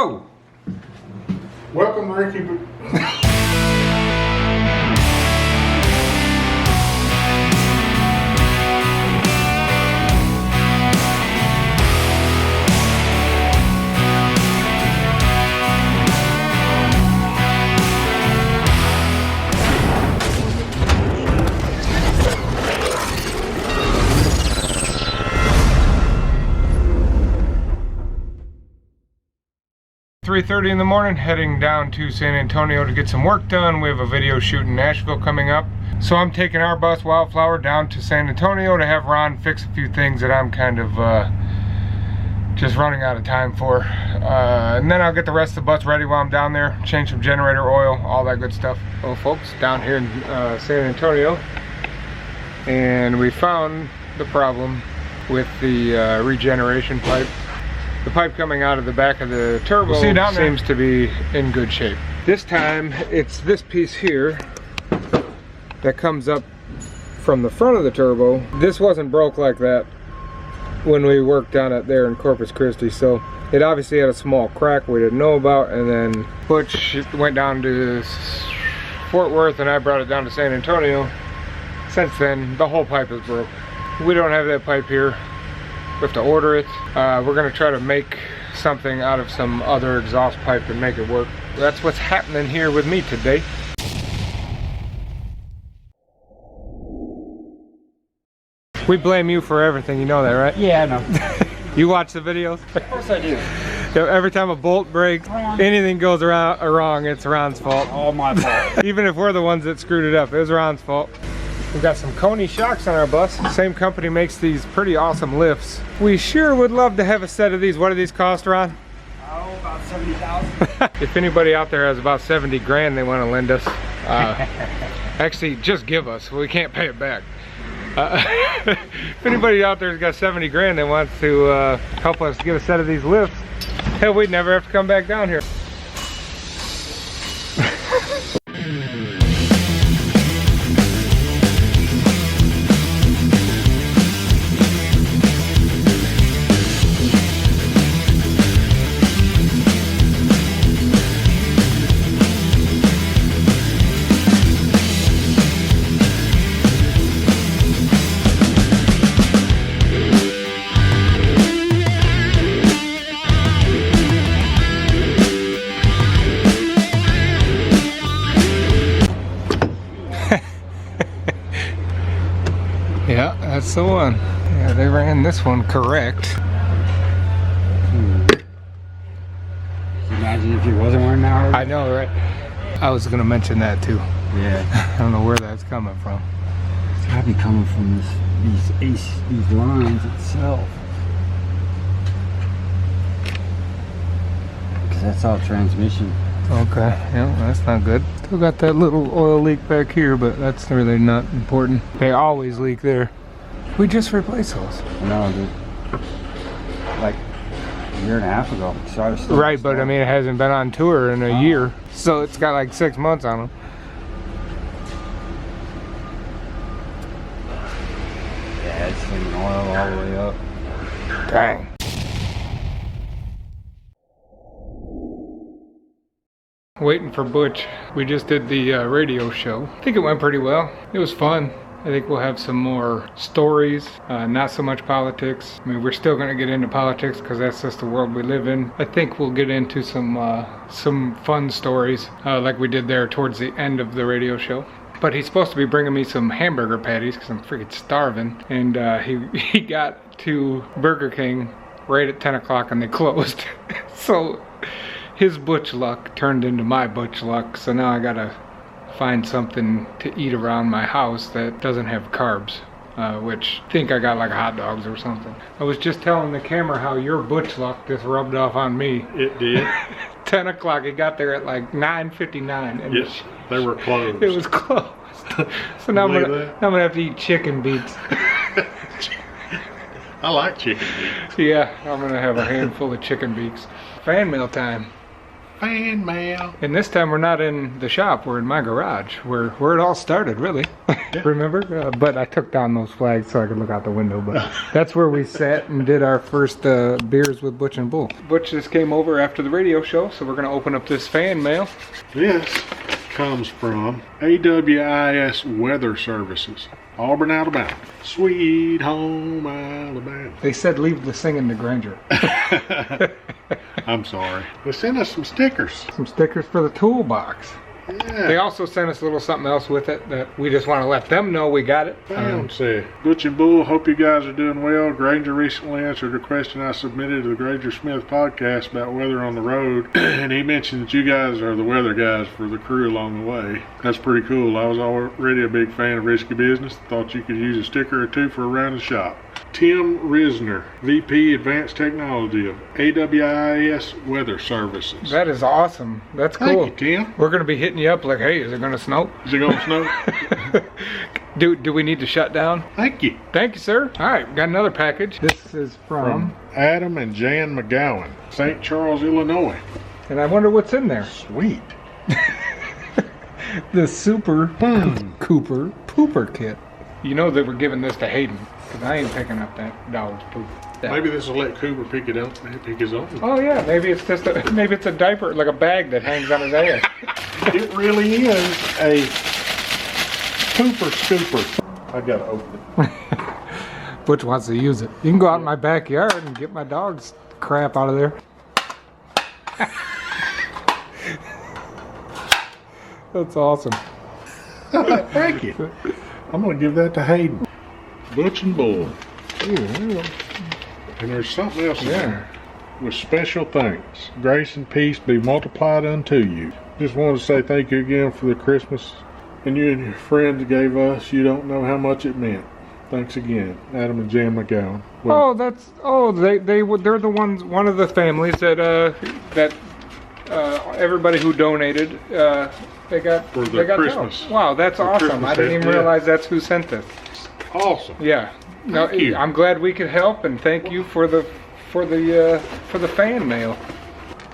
Go! Welcome, Ricky. 3:30 in the morning, heading down to San Antonio to get some work done. We have a video shoot in Nashville coming up. So I'm taking our bus, Wildflower, down to San Antonio to have Ron fix a few things that I'm kind of just running out of time for. And then I'll get the rest of the bus ready while I'm down there, change some generator oil, all that good stuff. Well folks, down here in San Antonio, and we found the problem with the regeneration pipe. The pipe coming out of the back of the turbo seems to be in good shape. This time, it's this piece here that comes up from the front of the turbo. This wasn't broke like that when we worked on it there in Corpus Christi, so it obviously had a small crack we didn't know about, and then Butch went down to Fort Worth and I brought it down to San Antonio. Since then, the whole pipe is broke. We don't have that pipe here. We have to order it. We're gonna try to make something out of some other exhaust pipe and make it work. That's what's happening here with me today. We blame you for everything, you know that, right? Yeah, I know. You watch the videos? Of course I do. So every time a bolt breaks, anything goes wrong, it's Ron's fault. All my fault. Even if we're the ones that screwed it up, it was Ron's fault. We've got some Coney shocks on our bus. Same company makes these pretty awesome lifts. We sure would love to have a set of these. What do these cost, Ron? Oh, about 70,000. If anybody out there has about 70 grand they want to lend us, actually just give us. We can't pay it back. If anybody out there has got 70 grand that wants to help us get a set of these lifts, hell, we'd never have to come back down here. Yeah, that's the one. Yeah, they ran this one correct. Imagine if he wasn't wearing that. I know, right? I was gonna mention that too. Yeah. I don't know where that's coming from. It's gotta be coming from these lines itself. Because that's all transmission. Okay, yeah, that's not good. Still got that little oil leak back here, but that's really not important. They always leak there. We just replaced those. No, dude. Like a year and a half ago. So I was still right, but I mean, it hasn't been on tour in a year, so it's got like 6 months on them. Yeah, it's slinging oil all the way up. Dang. Waiting for Butch. We just did the radio show. I think it went pretty well. It was fun. I think we'll have some more stories, not so much politics. I mean, we're still gonna get into politics because that's just the world we live in. I think we'll get into some fun stories like we did there towards the end of the radio show. But he's supposed to be bringing me some hamburger patties because I'm freaking starving. And he got to Burger King right at 10 o'clock and they closed. So his Butch luck turned into my Butch luck, so now I gotta find something to eat around my house that doesn't have carbs, which I think I got like hot dogs or something. I was just telling the camera how your Butch luck just rubbed off on me. It did. 10 o'clock, it got there at like 9:59. And yes, they were closed. It was closed. So now I'm gonna have to eat chicken beets. I like chicken beets. Yeah, I'm gonna have a handful of chicken beaks. Fan mail time. fan mail. And this time we're not in the shop, we're in my garage, where it all started, really. Yeah. Remember? But I took down those flags so I could look out the window. But that's where we sat and did our first beers with Butch and Bull. Butch just came over after the radio show, so we're going to open up this fan mail. This comes from AWIS Weather Services, Auburn, Alabama. Sweet home Alabama. They said leave the singing to Granger. I'm sorry. They sent us some stickers. Some stickers for the toolbox. Yeah. They also sent us a little something else with it that we just want to let them know we got it. Say, Butch and Bull, hope you guys are doing well. Granger recently answered a question I submitted to the Granger Smith podcast about weather on the road, and he mentioned that you guys are the weather guys for the crew along the way. That's pretty cool. I was already a big fan of Risky Business. Thought you could use a sticker or two for around the shop. Tim Risner, VP Advanced Technology of AWIS Weather Services. That is awesome. That's cool. Thank you, Tim. We're going to be hitting you up like, hey, is it going to snow? Is it going to snow? Do we need to shut down? Thank you. Thank you, sir. All right, got another package. This is from Adam and Jan McGowan, St. Charles, Illinois. and I wonder what's in there. Sweet. The Super Cooper Pooper Kit. You know they were giving this to Hayden, because I ain't picking up that dog's poop. Maybe this will let Cooper pick it up and pick his own. Oh yeah, maybe it's just maybe it's a diaper, like a bag that hangs on his ass. It really is a pooper scooper. I gotta open it. Butch wants to use it. You can go out in my backyard and get my dog's crap out of there. That's awesome. Thank you. I'm gonna give that to Hayden. Butch and Bull. Ooh, And there's something else in yeah. there. With special thanks. Grace and peace be multiplied unto you. Just wanted to say thank you again for the Christmas and you and your friends gave us. You don't know how much it meant. Thanks again, Adam and Jan McGowan. Well, they're the ones, one of the families that everybody who donated they got Christmas. help. Wow, that's awesome. Christmas I didn't even realize that's who sent this. Awesome. Yeah. No, Thank you. I'm glad we could help, and thank you for the fan mail.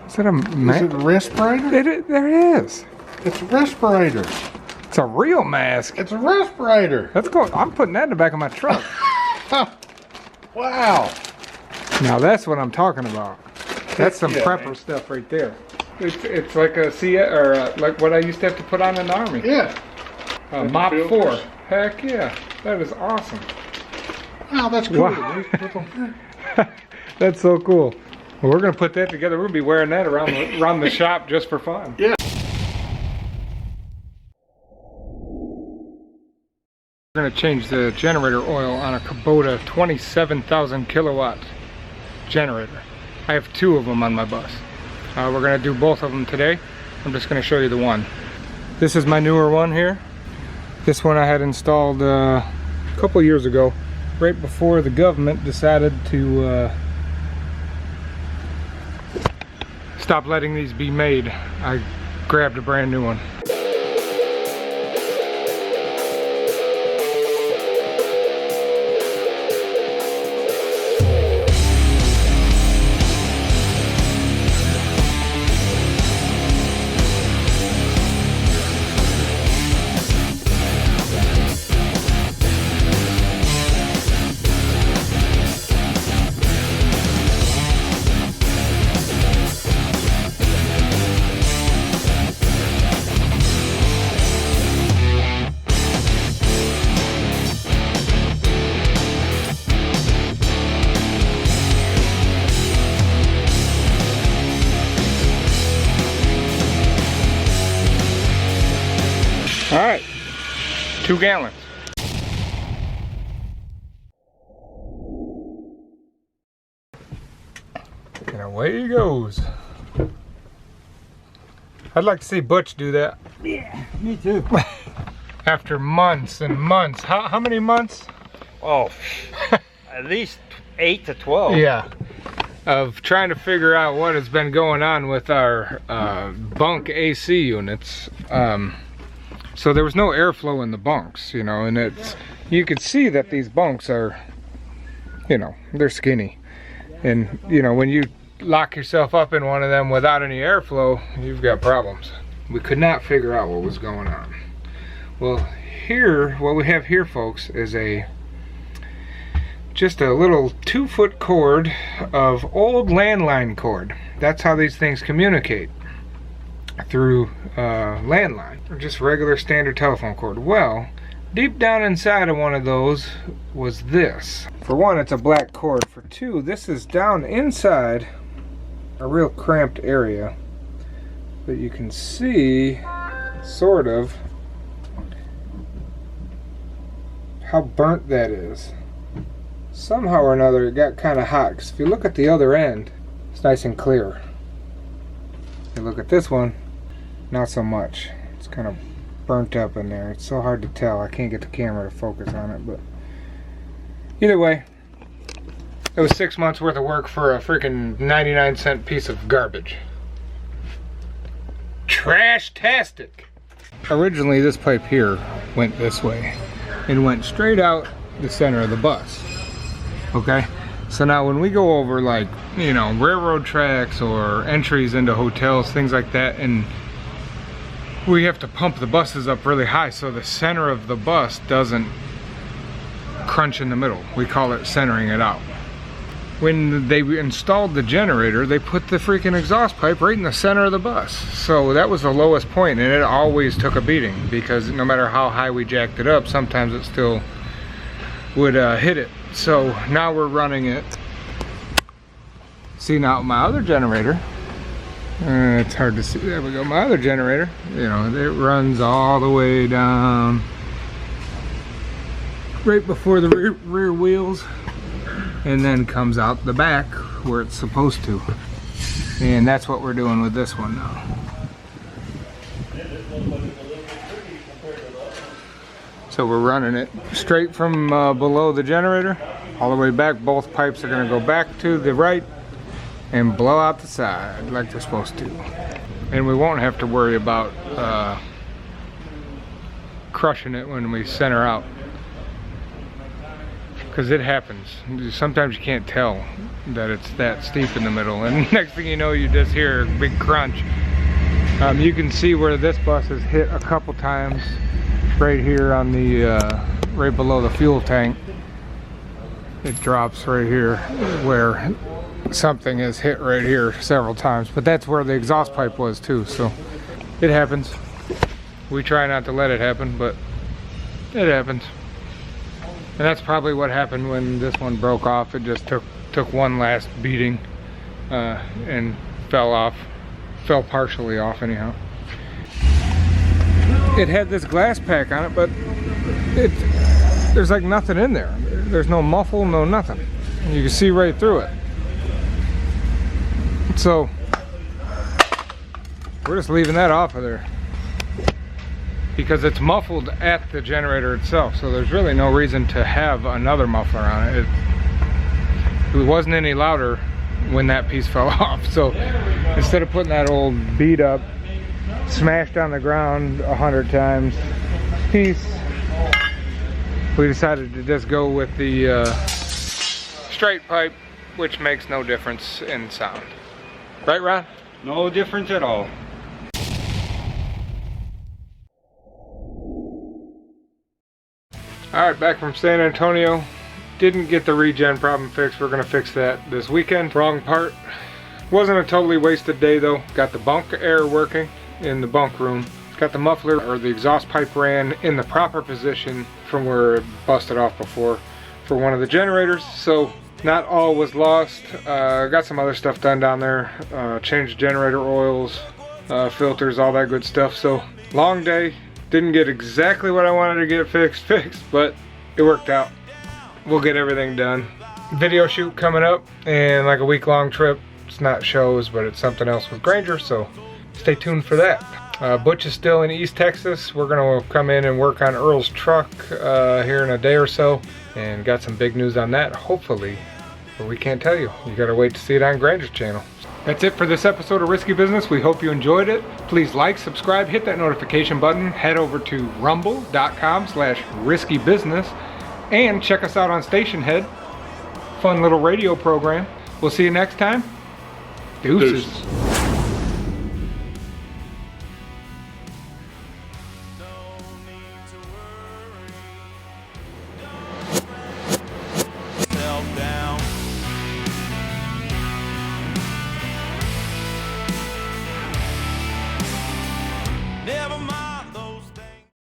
Is that a Is it a respirator? There it is. It's a respirator. It's a real mask. It's a respirator. Let's go. I'm putting that in the back of my truck. Wow. Now that's what I'm talking about. That's some Yeah, prepper man. stuff right there. It's like a like what I used to have to put on an army. Yeah. Mop filters. 4. Heck yeah, that is awesome. Wow, that's cool. Wow. That's so cool. Well, we're gonna put that together. We're gonna be wearing that around the shop just for fun. Yeah. We're gonna change the generator oil on a Kubota 27,000 kilowatt generator. I have 2 of them on my bus. We're gonna do both of them today. I'm just gonna show you the one. This is my newer one here. This one I had installed a couple years ago, right before the government decided to stop letting these be made. I grabbed a brand new one. All right, 2 gallons. And away he goes. I'd like to see Butch do that. Yeah, me too. After months and months. How many months? Oh, at least 8 to 12. Yeah. Of trying to figure out what has been going on with our bunk AC units. So there was no airflow in the bunks, you know, and you could see that these bunks are, you know, they're skinny. And, you know, when you lock yourself up in one of them without any airflow, you've got problems. We could not figure out what was going on. Well, here, what we have here, folks, is just a little 2-foot cord of old landline cord. That's how these things communicate, through landline, or just regular standard telephone cord. Well, deep down inside of one of those was this. For one, it's a black cord. For two, this is down inside a real cramped area, but you can see sort of how burnt that is. Somehow or another it got kind of hot, because if you look at the other end, it's nice and clear. If you look at this one, not so much. It's kind of burnt up in there. It's so hard to tell. I can't get the camera to focus on it, but either way, it was 6 months worth of work for a freaking 99-cent piece of garbage. Trash-tastic. Originally, this pipe here went this way. It went straight out the center of the bus. Okay? So now when we go over, like, you know, railroad tracks or entries into hotels, things like that, and we have to pump the buses up really high so the center of the bus doesn't crunch in the middle. We call it centering it out. When they installed the generator, they put the freaking exhaust pipe right in the center of the bus. So that was the lowest point, and it always took a beating, because no matter how high we jacked it up, sometimes it still would hit it. So now we're running it. See, now my other generator, it's hard to see. There we go. My other generator, you know, it runs all the way down right before the rear wheels, and then comes out the back where it's supposed to. And that's what we're doing with this one now. So we're running it straight from below the generator all the way back. Both pipes are going to go back to the right and blow out the side like they're supposed to. And we won't have to worry about crushing it when we center out, because it happens. Sometimes you can't tell that it's that steep in the middle, and next thing you know, you just hear a big crunch. You can see where this bus has hit a couple times right here on the right below the fuel tank. It drops right here where something has hit right here several times, but that's where the exhaust pipe was too. So it happens. We try not to let it happen, but it happens. And that's probably what happened when this one broke off. It just took one last beating and fell partially off anyhow. It had this glass pack on it, but there's like nothing in there. There's no muffle, no nothing. You can see right through it. So we're just leaving that off of there, because it's muffled at the generator itself, so there's really no reason to have another muffler on it. It wasn't any louder when that piece fell off, so instead of putting that old beat up, smashed on the ground 100 times piece, we decided to just go with the straight pipe, which makes no difference in sound. Right, Ron? No difference at all. Alright, back from San Antonio. Didn't get the regen problem fixed. We're going to fix that this weekend. Wrong part. Wasn't a totally wasted day though. Got the bunk air working in the bunk room. Got the muffler, or the exhaust pipe, ran in the proper position from where it busted off before for one of the generators. So not all was lost. Got some other stuff done down there. Changed generator oils, filters, all that good stuff. So long day. Didn't get exactly what I wanted to get fixed, but it worked out. We'll get everything done. Video shoot coming up, and like a week-long trip. It's not shows, but it's something else with Granger, so stay tuned for that. Butch is still in East Texas. We're gonna come in and work on Earl's truck here in a day or so, and got some big news on that, hopefully, but we can't tell you. You gotta wait to see it on Granger's channel. That's it for this episode of Risky Business. We hope you enjoyed it. Please like, subscribe, hit that notification button, head over to rumble.com/riskybusiness, and check us out on Station Head. Fun little radio program. We'll see you next time. Deuces. Never mind.